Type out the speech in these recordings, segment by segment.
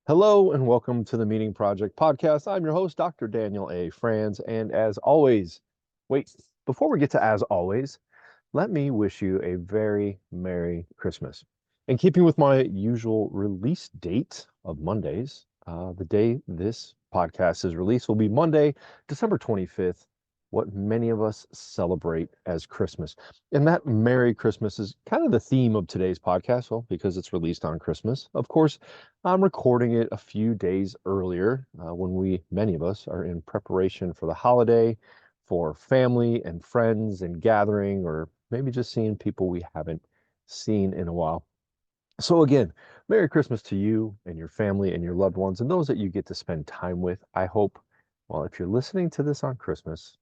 Hello and welcome to the Meaning Project podcast. I'm your host, Dr. Daniel A. Franz. And as always, wait, before we get to as always, let me wish you a very Merry Christmas. In keeping with my usual release date of Mondays, the day this podcast is released will be Monday, December 25th, what many of us celebrate as Christmas. And that Merry Christmas is kind of the theme of today's podcast. Well, because it's released on Christmas. Of course, I'm recording it a few days earlier when many of us, are in preparation for the holiday, for family and friends and gathering, or maybe just seeing people we haven't seen in a while. So, again, Merry Christmas to you and your family and your loved ones and those that you get to spend time with. I hope, well, if you're listening to this on Christmas,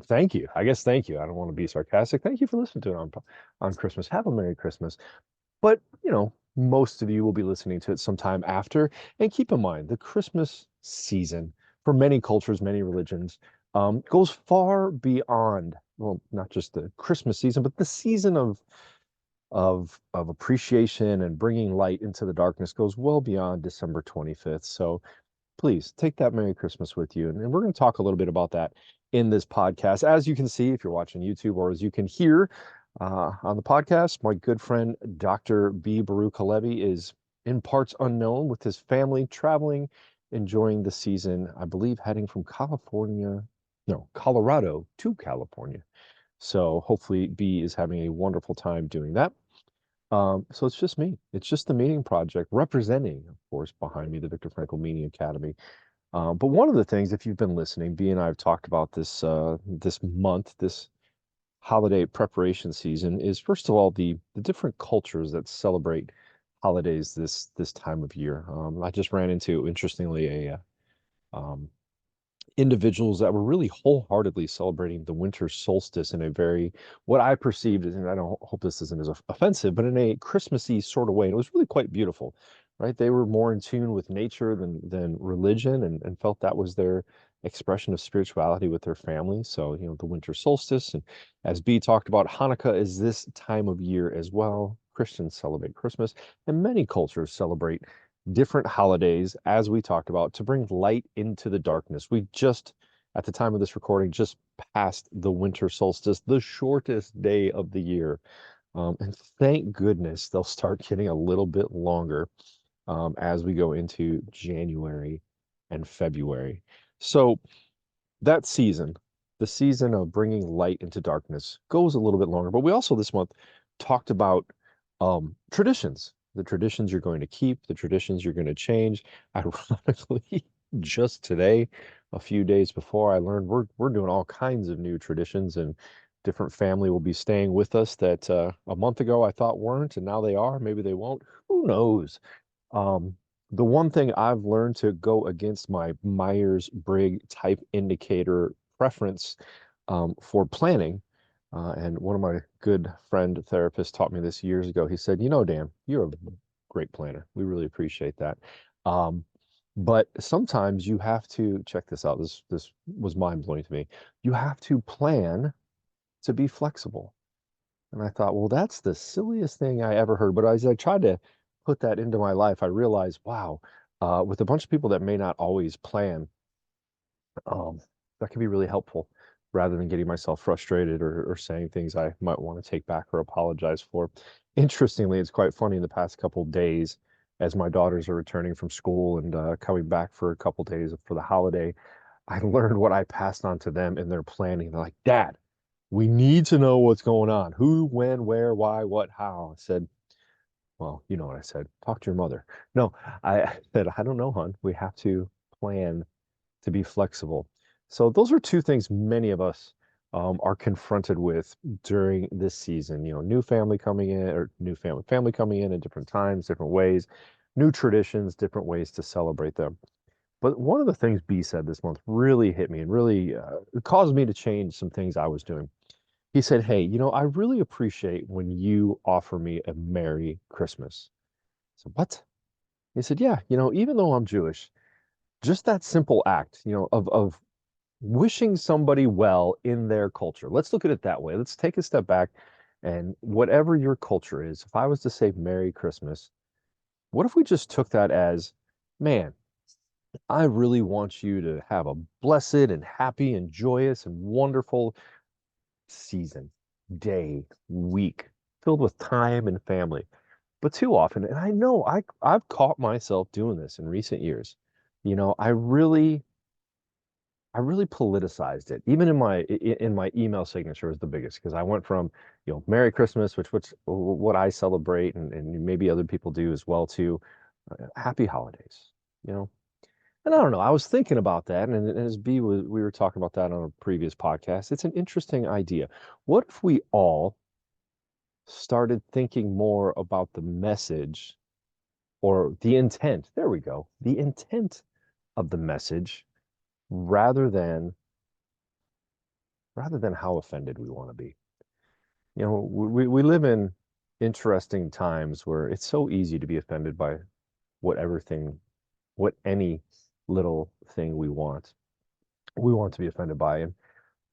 thank you. I guess thank you. I don't want to be sarcastic. Thank you for listening to it on Christmas. Have a Merry Christmas. But, most of you will be listening to it sometime after. And keep in mind, the Christmas season for many cultures, many religions, goes far beyond, well, not just the Christmas season, but the season of appreciation and bringing light into the darkness goes well beyond December 25th. So please take that Merry Christmas with you. And we're going to talk a little bit about that in this podcast. As you can see, if you're watching YouTube, or as you can hear on the podcast, my good friend, Dr. B. Baruch Halevi, is in parts unknown with his family, traveling, enjoying the season, I believe, heading from Colorado to California. So hopefully B is having a wonderful time doing that. So it's just me. It's just the Meaning Project representing, of course, behind me, the Viktor Frankl Meaning Academy. But one of the things, if you've been listening, B and I have talked about this month, this holiday preparation season, is first of all the different cultures that celebrate holidays this time of year. I just ran into, interestingly, a individuals that were really wholeheartedly celebrating the winter solstice in a very, what I perceived as, and I don't hope this isn't as offensive, but in a Christmassy sort of way. And it was really quite beautiful, right? They were more in tune with nature than religion, and felt that was their expression of spirituality with their family. So, the winter solstice, and as B talked about, Hanukkah is this time of year as well. Christians celebrate Christmas, and many cultures celebrate different holidays, as we talked about, to bring light into the darkness. We just, at the time of this recording, just passed the winter solstice, the shortest day of the year. And thank goodness they'll start getting a little bit longer as we go into January and February. So that season, the season of bringing light into darkness, goes a little bit longer. But we also this month talked about traditions, the traditions you're going to keep, the traditions you're going to change. Ironically, just today, a few days before, I learned we're doing all kinds of new traditions, and different family will be staying with us that a month ago I thought weren't, and now they are. Maybe they won't. Who knows? Um, the one thing I've learned to go against my Myers-Briggs type indicator preference for planning, and one of my good friend therapists taught me this years ago. He said, Dan, you're a great planner. We really appreciate that. Um, but sometimes you have to check this out. This was mind blowing to me. You have to plan to be flexible. And I thought, well, that's the silliest thing I ever heard. But as I tried to put that into my life, I realized, wow, with a bunch of people that may not always plan, um, that can be really helpful rather than getting myself frustrated, or saying things I might want to take back or apologize for. Interestingly, it's quite funny, in the past couple days, as my daughters are returning from school and coming back for a couple days for the holiday, I learned what I passed on to them in their planning. They're like, Dad, we need to know what's going on. Who, when, where, why, what, how. I said, well, you know what I said. Talk to your mother. No, I said, I don't know, hon. We have to plan to be flexible. So those are two things many of us are confronted with during this season. New family coming in, or new family coming in at different times, different ways, new traditions, different ways to celebrate them. But one of the things B said this month really hit me, and really caused me to change some things I was doing. He said, "Hey, I really appreciate when you offer me a Merry Christmas." So what? He said, "Yeah, even though I'm Jewish, just that simple act, of wishing somebody well in their culture. Let's look at it that way. Let's take a step back, and whatever your culture is, if I was to say Merry Christmas, What if we just took that as, man, I really want you to have a blessed and happy and joyous and wonderful season, day, week, filled with time and family. But too often, and I know I've caught myself doing this in recent years. I really politicized it. Even in my email signature is the biggest because I went from, Merry Christmas, which what I celebrate and maybe other people do as well too. Happy holidays, you know. And I don't know. I was thinking about that, and as we were talking about that on a previous podcast. It's an interesting idea. What if we all started thinking more about the message or the intent? There we go. The intent of the message rather than how offended we want to be. We live in interesting times where it's so easy to be offended by whatever thing, what any little thing we want to be offended by.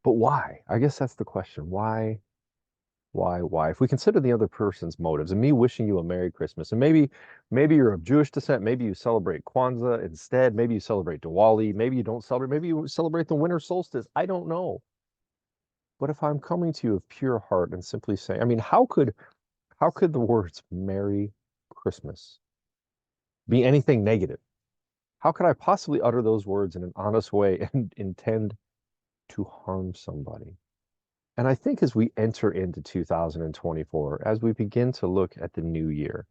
But why? I guess that's the question. Why? If we consider the other person's motives and me wishing you a Merry Christmas, and maybe you're of Jewish descent, maybe you celebrate Kwanzaa instead, maybe you celebrate Diwali, maybe you don't celebrate, maybe you celebrate the winter solstice. I don't know. But if I'm coming to you of pure heart and simply saying, I mean, how could the words Merry Christmas be anything negative? How could I possibly utter those words in an honest way and intend to harm somebody? And I think as we enter into 2024, as we begin to look at the new year,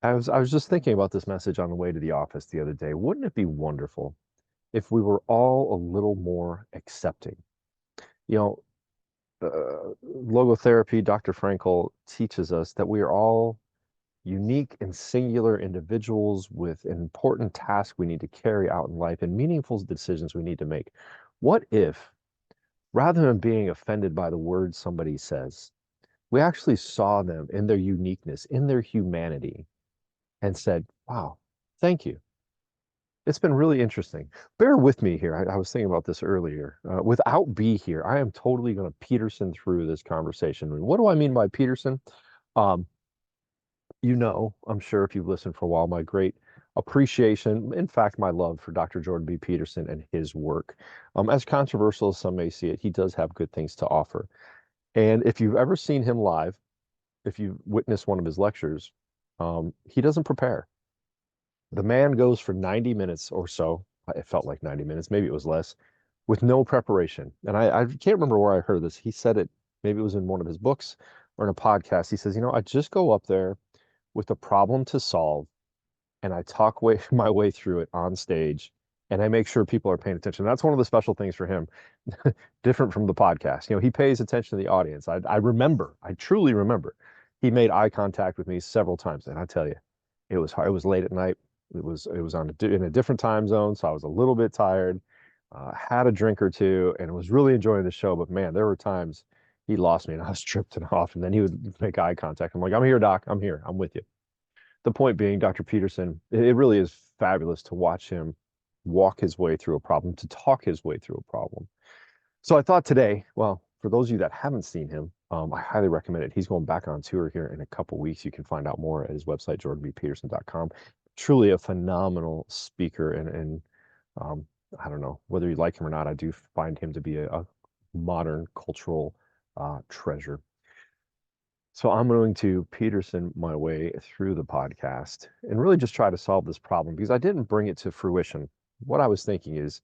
I was just thinking about this message on the way to the office the other day. Wouldn't it be wonderful if we were all a little more accepting? You know, logotherapy, Dr. Frankel teaches us that we are all unique and singular individuals with an important task we need to carry out in life and meaningful decisions we need to make. What if, rather than being offended by the words somebody says, we actually saw them in their uniqueness, in their humanity, and said, wow, thank you. It's been really interesting. Bear with me here. I was thinking about this earlier. Without B here, I am totally going to Peterson through this conversation. What do I mean by Peterson? Um, I'm sure if you've listened for a while, my great appreciation, in fact, my love for Dr. Jordan B. Peterson and his work. As controversial as some may see it, he does have good things to offer. And if you've ever seen him live, if you've witnessed one of his lectures, he doesn't prepare. The man goes for 90 minutes or so. It felt like 90 minutes, maybe it was less, with no preparation. And I can't remember where I heard this. He said it, maybe it was in one of his books or in a podcast. He says, I just go up there with a problem to solve and I talk my way through it on stage and I make sure people are paying attention. That's one of the special things for him, different from the podcast. He pays attention to the audience. I truly remember he made eye contact with me several times. And I tell you, it was hard. It was late at night. It was in a different time zone. So I was a little bit tired, had a drink or two and was really enjoying the show. But man, there were times he lost me and I was tripped off and then he would make eye contact. I'm like, I'm here, doc. I'm here. I'm with you. The point being, Dr. Peterson, it really is fabulous to watch him walk his way through a problem, to talk his way through a problem. So I thought today, well, for those of you that haven't seen him, I highly recommend it. He's going back on tour here in a couple weeks. You can find out more at his website, jordanbpeterson.com. Truly a phenomenal speaker, and um, I don't know whether you like him or not. I do find him to be a modern cultural treasure. So I'm going to Peterson my way through the podcast and really just try to solve this problem because I didn't bring it to fruition. What I was thinking is,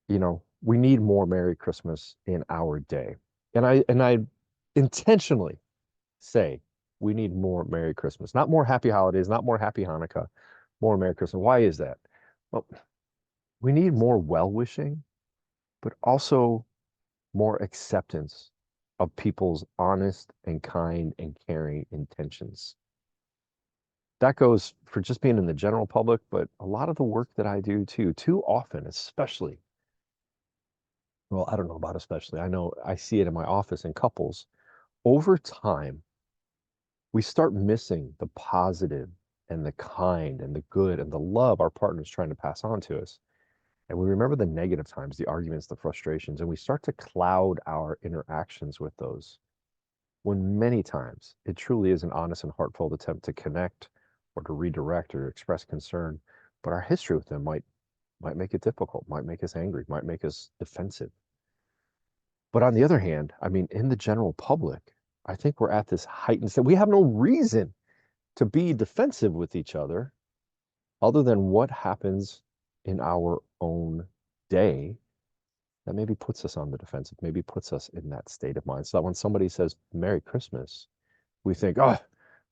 we need more Merry Christmas in our day. And I intentionally say we need more Merry Christmas, not more Happy Holidays, not more Happy Hanukkah, more Merry Christmas. Why is that? Well, we need more well-wishing, but also more acceptance of people's honest and kind and caring intentions. That goes for just being in the general public, but a lot of the work that I do too often, especially, well, I don't know about especially, I know I see it in my office in couples. Over time, we start missing the positive and the kind and the good and the love our partner's trying to pass on to us. And we remember the negative times, the arguments, the frustrations, and we start to cloud our interactions with those when many times it truly is an honest and heartfelt attempt to connect, or to redirect or express concern, but our history with them might make it difficult, might make us angry, might make us defensive. But on the other hand, I mean, in the general public, I think we're at this heightened state. We have no reason to be defensive with each other other than what happens in our own day that maybe puts us on the defensive, maybe puts us in that state of mind. So that when somebody says Merry Christmas, we think, oh,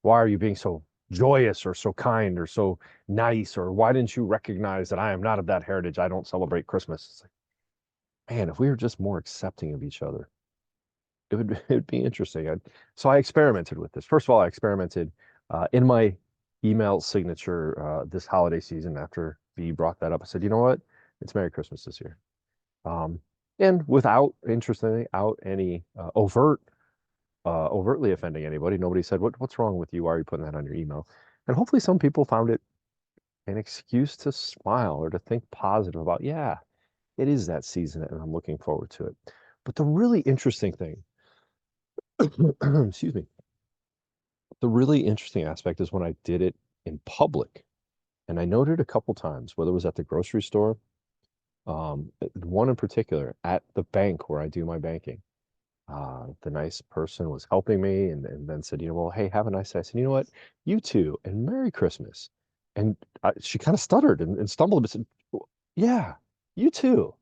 why are you being so joyous or so kind or so nice? Or why didn't you recognize that I am not of that heritage? I don't celebrate Christmas. It's like, man, if we were just more accepting of each other, it'd be interesting. So I experimented with this. First of all, I experimented in my email signature this holiday season after B brought that up. I said, you know what? It's Merry Christmas this year. Um, and without, interestingly, out any overtly offending anybody. Nobody said, what's wrong with you? Why are you putting that on your email? And hopefully some people found it an excuse to smile or to think positive about, yeah, it is that season and I'm looking forward to it. But the really interesting thing, excuse me, the really interesting aspect is when I did it in public. And I noted a couple times, whether it was at the grocery store, one in particular, at the bank where I do my banking. The nice person was helping me and then said, well, hey, have a nice day. I said, you know what? You too, and Merry Christmas. And she kind of stuttered and stumbled a bit. Said, yeah, you too.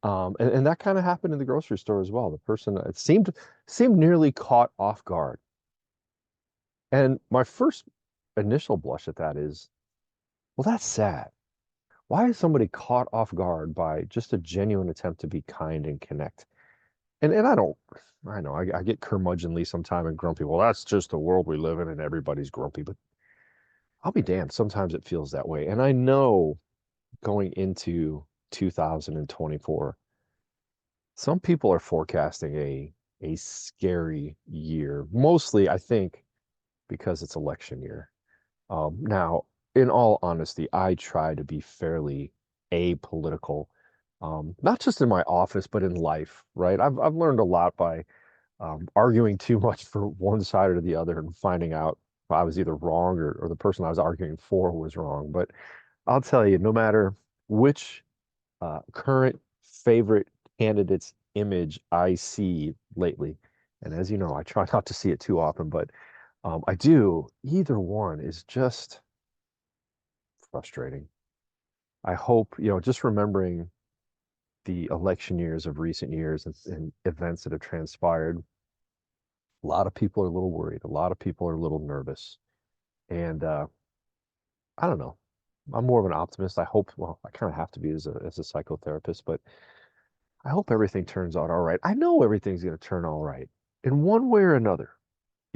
And that kind of happened in the grocery store as well. The person, it seemed nearly caught off guard. And my first initial blush at that is, well, that's sad. Why is somebody caught off guard by just a genuine attempt to be kind and connect? And I know I get curmudgeonly sometime and grumpy. Well, that's just the world we live in and everybody's grumpy, but I'll be damned. Sometimes it feels that way. And I know going into 2024, some people are forecasting a scary year. Mostly, I think, because it's election year. Now, in all honesty, I try to be fairly apolitical, not just in my office, but in life, right? I've learned a lot by arguing too much for one side or the other and finding out I was either wrong or the person I was arguing for was wrong. But I'll tell you, no matter which current favorite candidate's image I see lately, and as you know, I try not to see it too often, but I do, either one is just frustrating. I hope, just remembering the election years of recent years and events that have transpired, a lot of people are a little worried. A lot of people are a little nervous. And I don't know. I'm more of an optimist. I hope, well, I kind of have to be as a psychotherapist, but I hope everything turns out all right. I know everything's going to turn all right in one way or another.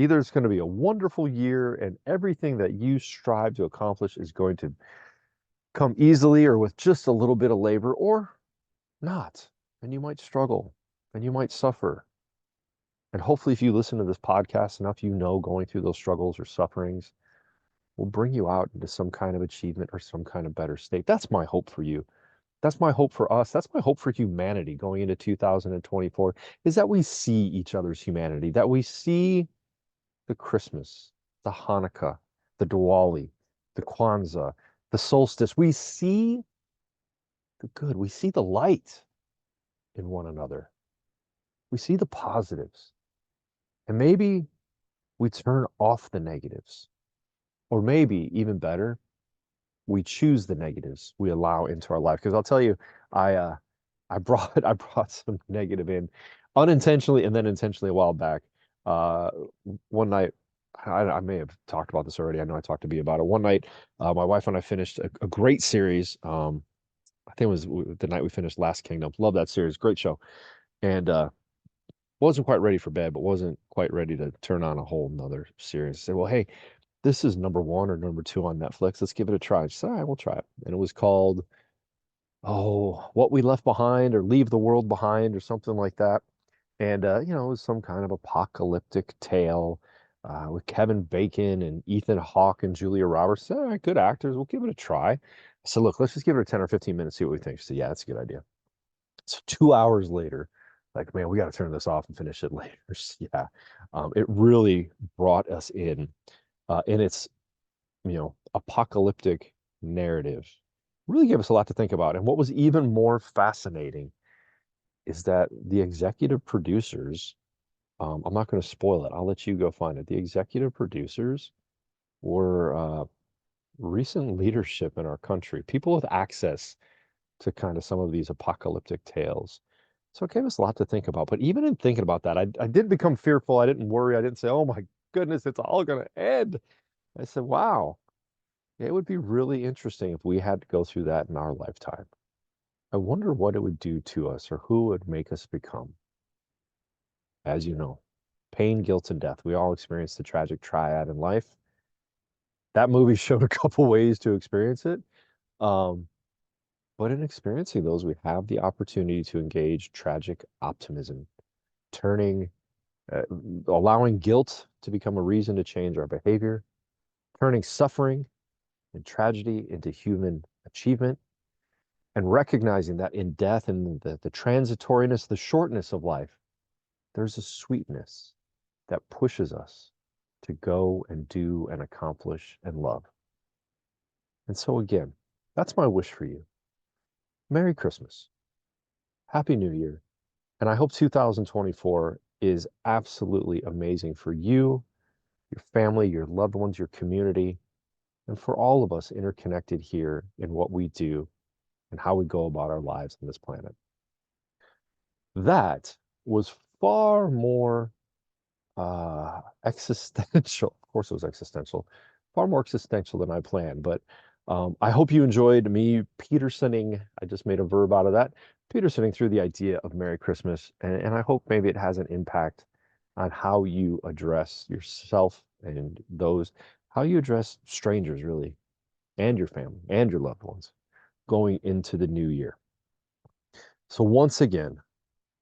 Either it's going to be a wonderful year and everything that you strive to accomplish is going to come easily or with just a little bit of labor, or not. And you might struggle and you might suffer. And hopefully, if you listen to this podcast enough, going through those struggles or sufferings will bring you out into some kind of achievement or some kind of better state. That's my hope for you. That's my hope for us. That's my hope for humanity going into 2024 is that we see each other's humanity, that we see the Christmas, the Hanukkah, the Diwali, the Kwanzaa, the solstice. We see the good. We see the light in one another. We see the positives. And maybe we turn off the negatives. Or maybe even better, we choose the negatives we allow into our life. Because I'll tell you, I brought some negative in unintentionally and then intentionally a while back. Uh, One night, I may have talked about this already. I know I talked to B about it. One night, my wife and I finished a great series. I think it was the night we finished Last Kingdom. Love that series. Great show. And wasn't quite ready for bed, but wasn't quite ready to turn on a whole nother series. I said, well, hey, this is number one or number two on Netflix. Let's give it a try. She said, all right, we'll try it. And it was called, What We Left Behind or Leave the World Behind or something like that. And, it was some kind of apocalyptic tale with Kevin Bacon and Ethan Hawke and Julia Roberts. All right, good actors. We'll give it a try. I said, look, let's just give it a 10 or 15 minutes, see what we think. She said, yeah, that's a good idea. So 2 hours later, like, man, we got to turn this off and finish it later. Yeah. It really brought us in. And it's apocalyptic narrative really gave us a lot to think about. And what was even more fascinating is that the executive producers, I'm not going to spoil it. I'll let you go find it. The executive producers were recent leadership in our country, people with access to kind of some of these apocalyptic tales. So it gave us a lot to think about. But even in thinking about that, I did become fearful. I didn't worry. I didn't say, oh my goodness, it's all going to end. I said, wow, it would be really interesting if we had to go through that in our lifetime. I wonder what it would do to us or who it would make us become. As you know, pain, guilt, and death. We all experience the tragic triad in life. That movie showed a couple ways to experience it. Um, but in experiencing those, we have the opportunity to engage tragic optimism, turning, uh, allowing guilt to become a reason to change our behavior, turning suffering and tragedy into human achievement, and recognizing that in death and the transitoriness, the shortness of life, there's a sweetness that pushes us to go and do and accomplish and love. And so, again, that's my wish for you. Merry Christmas. Happy New Year. And I hope 2024 is absolutely amazing for you, your family, your loved ones, your community, and for all of us interconnected here in what we do and how we go about our lives on this planet. That was far more existential. Of course, it was existential, far more existential than I planned. But I hope you enjoyed me Petersoning. I just made a verb out of that. Petersoning through the idea of Merry Christmas, and I hope maybe it has an impact on how you address yourself and those, how you address strangers, really, and your family and your loved ones going into the new year. So once again,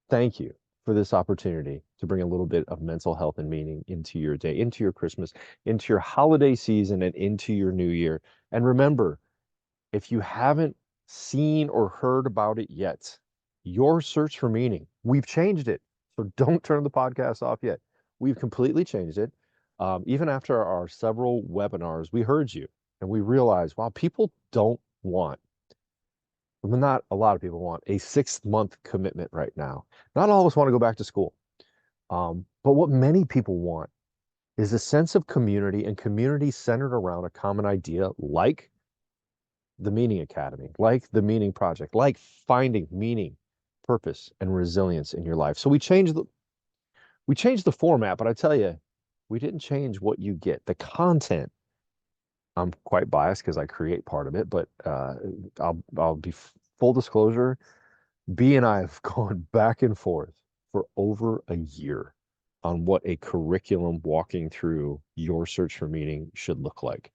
thank you for this opportunity to bring a little bit of mental health and meaning into your day, into your Christmas, into your holiday season, and into your new year. And remember, if you haven't seen or heard about it yet, your search for meaning, we've changed it. So don't turn the podcast off yet. We've completely changed it. Even after our several webinars, we heard you and we realized, wow, people don't want, well, not a lot of people want a 6 month commitment right now. Not all of us want to go back to school. But what many people want is a sense of community and community centered around a common idea like the Meaning Academy, like the Meaning Project, like finding meaning, purpose, and resilience in your life. So we changed the format, but I tell you, we didn't change what you get. The content, I'm quite biased because I create part of it, but I'll be full disclosure. B and I have gone back and forth for over a year on what a curriculum walking through your search for meaning should look like.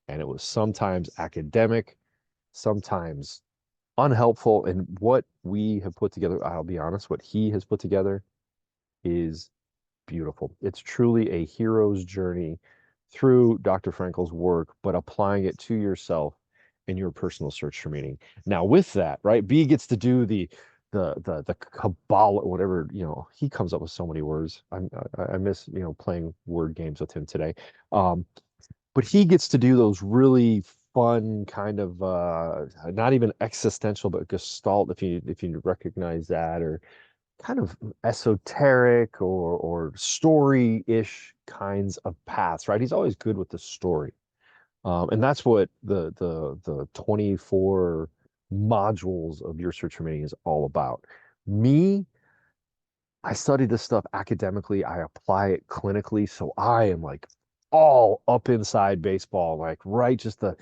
And it was sometimes academic, sometimes unhelpful. And what we have put together, I'll be honest, what he has put together is beautiful. It's truly a hero's journey through Dr. Frankl's work, but applying it to yourself in your personal search for meaning. Now, with that, right, B gets to do the cabal, whatever, he comes up with so many words. I miss, playing word games with him today. But he gets to do those really fun kind of not even existential, but gestalt, if you recognize that, or kind of esoteric or story-ish kinds of paths, right? He's always good with the story. And that's what the 24 modules of your search for meaning is all about. Me, I study this stuff academically, I apply it clinically, so I am like all up inside baseball, like right, just the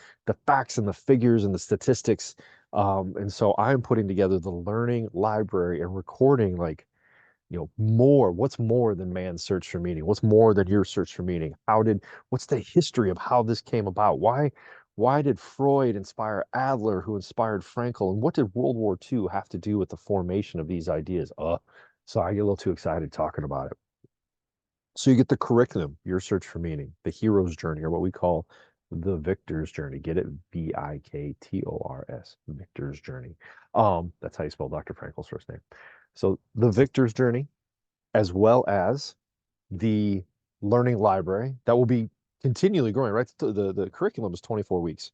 facts and the figures and the statistics. And so I'm putting together the learning library and recording like what's more than man's search for meaning? What's more than your search for meaning? What's the history of how this came about? Why did Freud inspire Adler, who inspired Frankl? And what did World War II have to do with the formation of these ideas? So I get a little too excited talking about it. So you get the curriculum, your search for meaning, the hero's journey, or what we call the victor's journey. Get it? Viktors, victor's journey. That's how you spell Dr. Frankl's first name. So the victor's journey, as well as the learning library that will be continually growing, right? The curriculum is 24 weeks.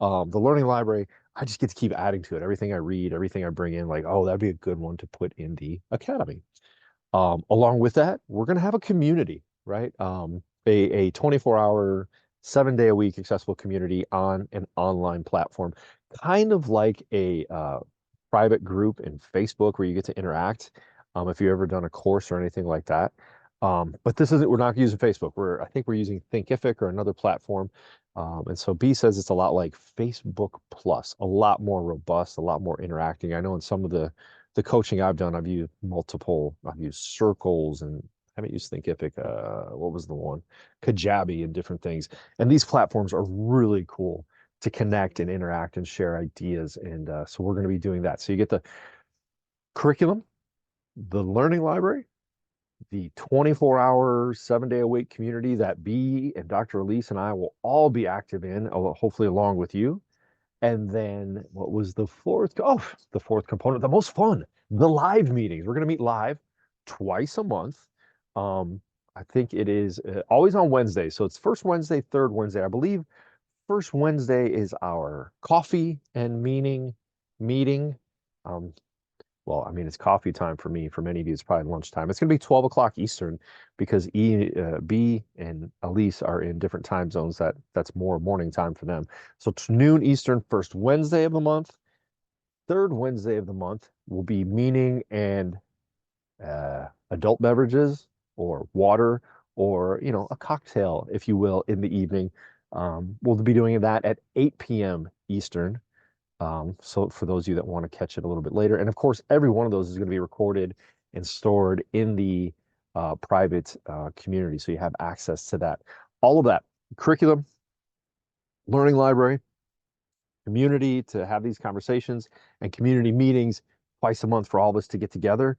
The learning library, I just get to keep adding to it. Everything I read, everything I bring in, like, oh, that'd be a good one to put in the academy. Along with that, we're going to have a community, right? A 24-hour, 7-day a week accessible community on an online platform, kind of like a private group in Facebook where you get to interact. If you've ever done a course or anything like that. But this isn't, we're not using Facebook. I think we're using Thinkific or another platform. And so B says it's a lot like Facebook Plus, a lot more robust, a lot more interacting. I know in some of the coaching I've done, I've used circles and I haven't used Thinkific. What was the one? Kajabi and different things. And these platforms are really cool to connect and interact and share ideas. And so we're going to be doing that. So you get the curriculum, the learning library, the 24-hour, 7-day a week community that B and Dr. Elise and I will all be active in, hopefully along with you. And then what was the fourth? Oh, the fourth component, the most fun, the live meetings. We're going to meet live twice a month. I think it is always on Wednesday. So it's first Wednesday, third Wednesday. I believe first Wednesday is our coffee and meeting. Um, well, I mean, it's coffee time for me. For many of you, it's probably lunchtime. It's going to be 12 o'clock Eastern because B and Elise are in different time zones. That's more morning time for them. So it's noon Eastern, first Wednesday of the month. Third Wednesday of the month will be meeting and adult beverages or water or, a cocktail, if you will, in the evening. We'll be doing that at 8 p.m. Eastern. So for those of you that want to catch it a little bit later, and of course, every one of those is going to be recorded and stored in the private community. So you have access to that. All of that curriculum, learning library, community to have these conversations, and community meetings twice a month for all of us to get together.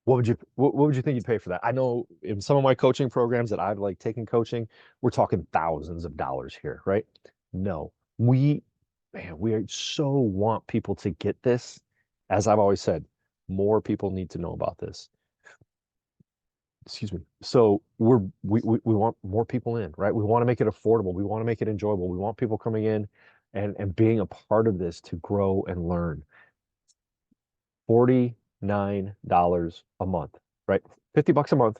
What would you think you'd pay for that? I know in some of my coaching programs that I've like taken coaching, we're talking thousands of dollars here, right? No, we so want people to get this. As I've always said, more people need to know about this. Excuse me. So we want more people in, right? We want to make it affordable. We want to make it enjoyable. We want people coming in and being a part of this to grow and learn. $49 a month, right? $50 a month.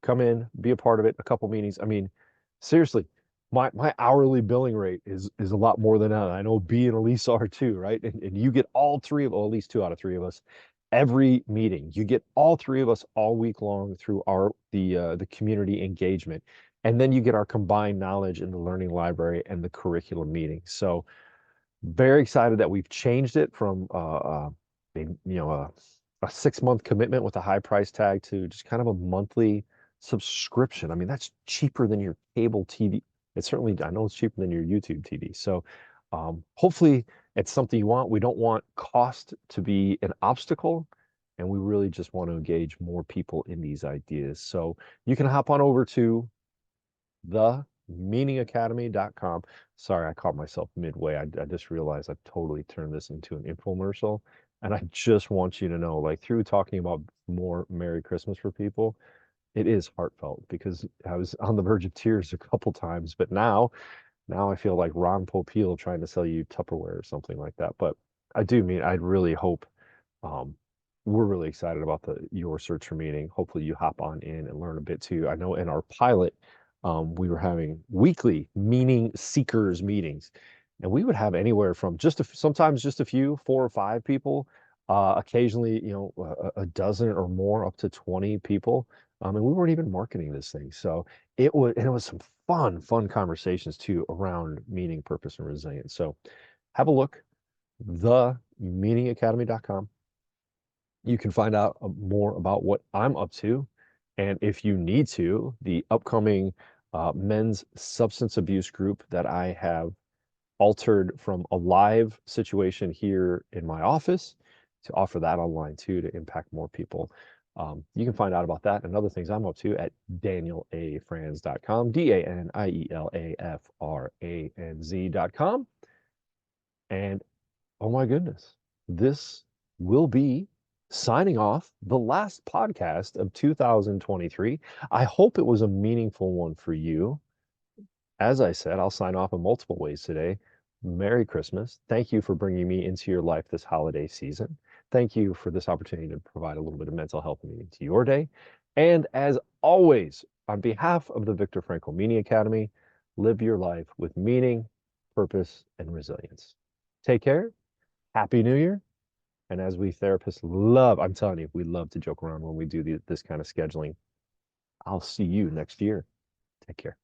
Come in, be a part of it, a couple meetings. I mean, seriously, my hourly billing rate is a lot more than that. I know B and Elise are too, right? And you get all three of, well, at least two out of three of us, every meeting. You get all three of us all week long through the community engagement. And then you get our combined knowledge in the learning library and the curriculum meeting. So very excited that we've changed it from a 6-month commitment with a high price tag to just kind of a monthly subscription. I mean, that's cheaper than your cable TV. It's certainly, I know it's cheaper than your YouTube TV. So hopefully it's something you want. We don't want cost to be an obstacle, and we really just want to engage more people in these ideas. So you can hop on over to themeaningacademy.com. Sorry, I caught myself midway. I just realized I totally turned this into an infomercial. And I just want you to know, like through talking about more Merry Christmas for people, it is heartfelt because I was on the verge of tears a couple times, but now I feel like Ron Popeil trying to sell you Tupperware or something like that. But I really hope um, we're really excited about your search for meaning. Hopefully you hop on in and learn a bit too. I know in our pilot, we were having weekly meaning seekers meetings, and we would have anywhere from sometimes just a few, 4 or 5 people, occasionally, a dozen or more, up to 20 people. And we weren't even marketing this thing. So it was some fun conversations too around meaning, purpose, and resilience. So have a look, themeaningacademy.com. You can find out more about what I'm up to. And if you need to, the upcoming men's substance abuse group that I have altered from a live situation here in my office to offer that online too to impact more people. You can find out about that and other things I'm up to at danielafranz.com, DanielAFranz.com. And oh my goodness, this will be signing off the last podcast of 2023. I hope it was a meaningful one for you. As I said, I'll sign off in multiple ways today. Merry Christmas. Thank you for bringing me into your life this holiday season. Thank you for this opportunity to provide a little bit of mental health meaning to your day. And as always, on behalf of the Viktor Frankl Media Academy, live your life with meaning, purpose, and resilience. Take care. Happy New Year. And as we therapists love, I'm telling you, we love to joke around when we do this kind of scheduling. I'll see you next year. Take care.